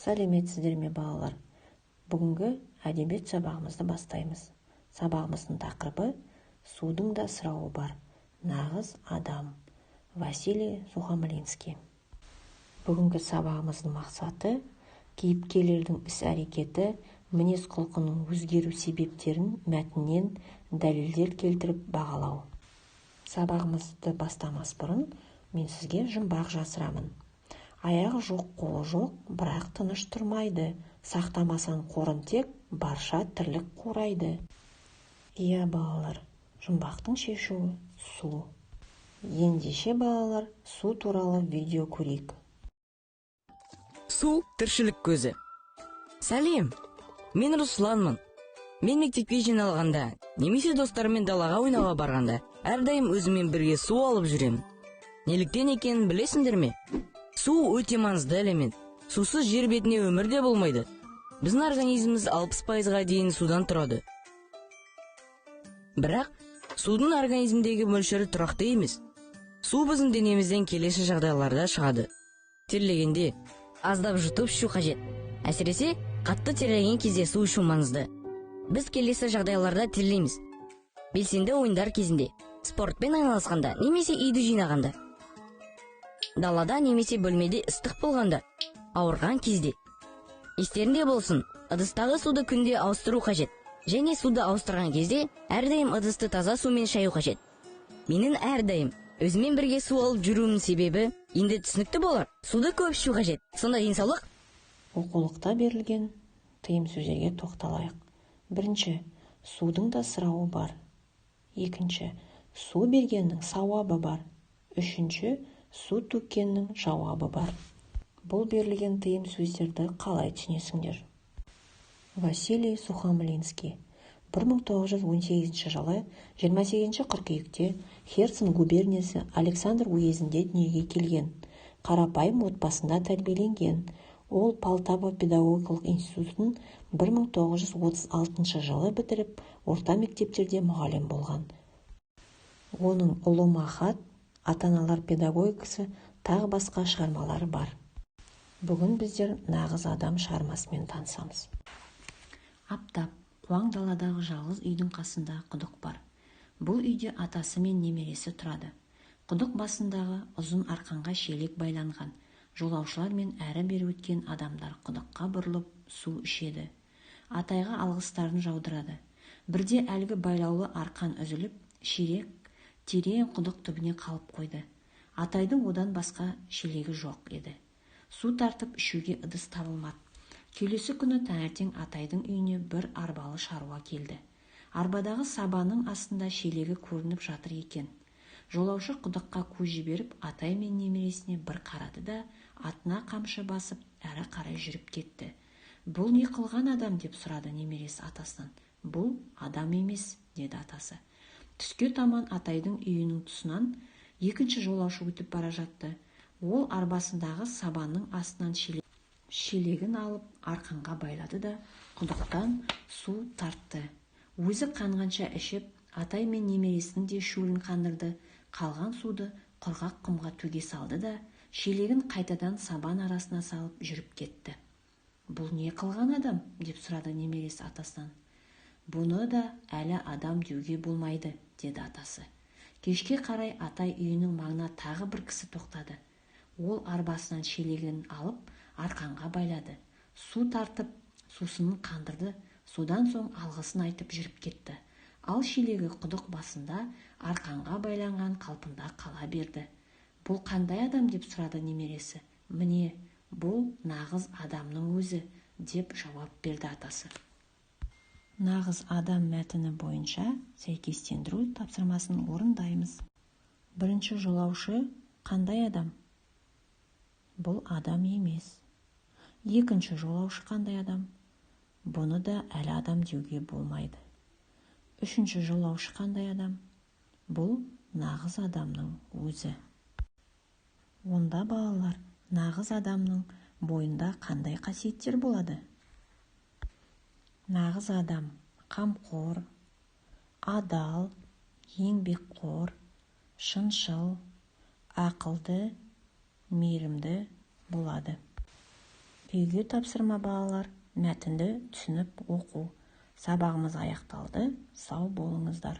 Сәлеметсіздер ме балалар? Бүгінгі әдебиет сабағымызды бастаймыз. Сабағымыздың тақырыбы «Судың да сұрауы бар. Нағыз адам». Василий Сухомлинский. Бүгінгі сабағымыздың мақсаты кейіпкерлердің іс-әрекеті, мінез-құлқының өзгеру себептерін мәтіннен дәлелдер келтіріп бағалау. Сабағымызды бастамас бұрын мен сізге жұмбақ жасырамын. Аяғы жоқ, қолы жоқ, бірақ тыныш тұрмайды. Сақтамасан қорын тек, барша тірлік қурайды. Иә, балалар, жұмбақтың шешуі су. Ендеше балалар, су туралы видео көрейік. Су тіршілік көзі. Сәлем, мен Русланмын. Мен мектепке жиналғанда, немесе достарыммен далаға ойнауға барғанда, әрдайым өзіммен бірге су алып жүремін. Неліктен екенін білесіңдер ме? Су өте маңызды элемент. Сусыз жер бетіне өмірде болмайды. Біздің организміміз 60%-ға дейін судан тұрады. Бірақ судың организмдегі мөлшері тұрақты емес. Су біздің денемізден келесі жағдайларда шығады. Терлегенде аздап жұтып ішу қажет. Әсіресе қатты терлеген кезде су ішу маңызды. Біз келесі жағдайларда терлейміз: белсенді ойындар кезінде, спортпен айналысқанда, немесе үйді жинағанда, далада немесе бөлмеде ыстық болғанда, ауырған кезде. Естерінде болсын, ыдыстағы суды күнде ауыстыру қажет. Және суды ауыстырған кезде әрдайым ыдысты таза сумен шаю қажет. Менің әрдайым өзімен бірге су алып жүруімнің себебі енді түсінікті болар. Суды көп ішу қажет. Сонда денсаулық. Оқулықта берілген тыйым сөздерге тоқталайық. Бірінші, судың да сұрауы бар. Екінші, су бергеннің сауабы бар. Үшінші, су төккеннің жауабы бар. Бұл берілген тыйым сөздерді қалай түсінесіңдер? Василий Сухомлинский 1918 жылы 28 қыркүйекте Херсон губерниясы Александр уезінде дүниеге келген. Қарапайым отбасында тәрбиеленген. Ол Полтава педагогикалық институтын 1936 жылы бітіріп, орта мектептерде мұғалім болған. Оның ұлы Махат, ата-аналар педагогикасы, тағы басқа шығармалары бар. Бүгін біздер нағыз адам шығармасымен танысамыз. Аптап, қуаң даладағы жалғыз үйдің қасында құдық бар. Бұл үйде атасы мен немересі тұрады. Құдық басындағы ұзын арқанға шелек байланған. Жолаушылар мен әрі-бері өткен адамдар құдыққа бұрылып су ішеді. Атайға алғыстарын жаудырады. Бірде әлгі байлаулы арқан үзіліп, шелек терең құдық түбіне қалып қойды. Атайдың одан басқа шелегі жоқ еді. Су тартып ішуге ыдыс табылмады. Келесі күні таңертең Атайдың үйіне бір арбалы шаруа келді. Арбадағы сабаның астында шелегі көрініп жатыр екен. Жолаушы құдыққа көз жіберіп, Атай мен немересіне бір қарады да, атына қамшы басып, әрі қарай жүріп кетті. Бұл не қылған адам, деп сұрады немересі атасынан. Бұл адам емес, деді атасы. Түске таман Атайдың үйінің тұсынан екінші жолаушы өтіп бара жатты. Ол арбасындағы сабаның астынан шелегін алып арқанға байлады да құдықтан су тартты. Өзі қанғанша ішіп, Атай мен немересінің де шөлін қандырды. Қалған суды құрғақ құмға төге салды да шелегін қайтадан сабан арасына салып жүріп кетті. Бұл не қылған адам, деп сұрады немересі атасынан. Бұны да әлі адам деуге болмайды, деді атасы. Кешке қарай Атай үйінің маңына тағы бір кісі тоқтады. Ол арбасынан шелегін алып арқанға байлады. Су тартып, сусынын қандырды. Содан соң алғысын айтып жүріп кетті. Ал шелегі құдық басында арқанға байланған қалпында қала берді. Бұл қандай адам, деп сұрады немересі. Міне, бұл нағыз адамның өзі, деп жауап берді атасы. Нағыз адам мәтіні бойынша сәйкестендіру тапсырмасын орындаймыз. Бірінші жолаушы қандай адам? Бұл адам емес. Екінші жолаушы қандай адам? Бұны да әлі адам деуге болмайды. Үшінші жолаушы қандай адам? Бұл нағыз адамның өзі. Онда балалар, нағыз адамның бойында қандай қасиеттер болады? Нағыз адам қамқор, адал, еңбекқор, шыншыл, ақылды, мейірімді болады. Үйге тапсырма балалар, мәтінді түсініп оқу. Сабағымыз аяқталды. Сау болыңыздар.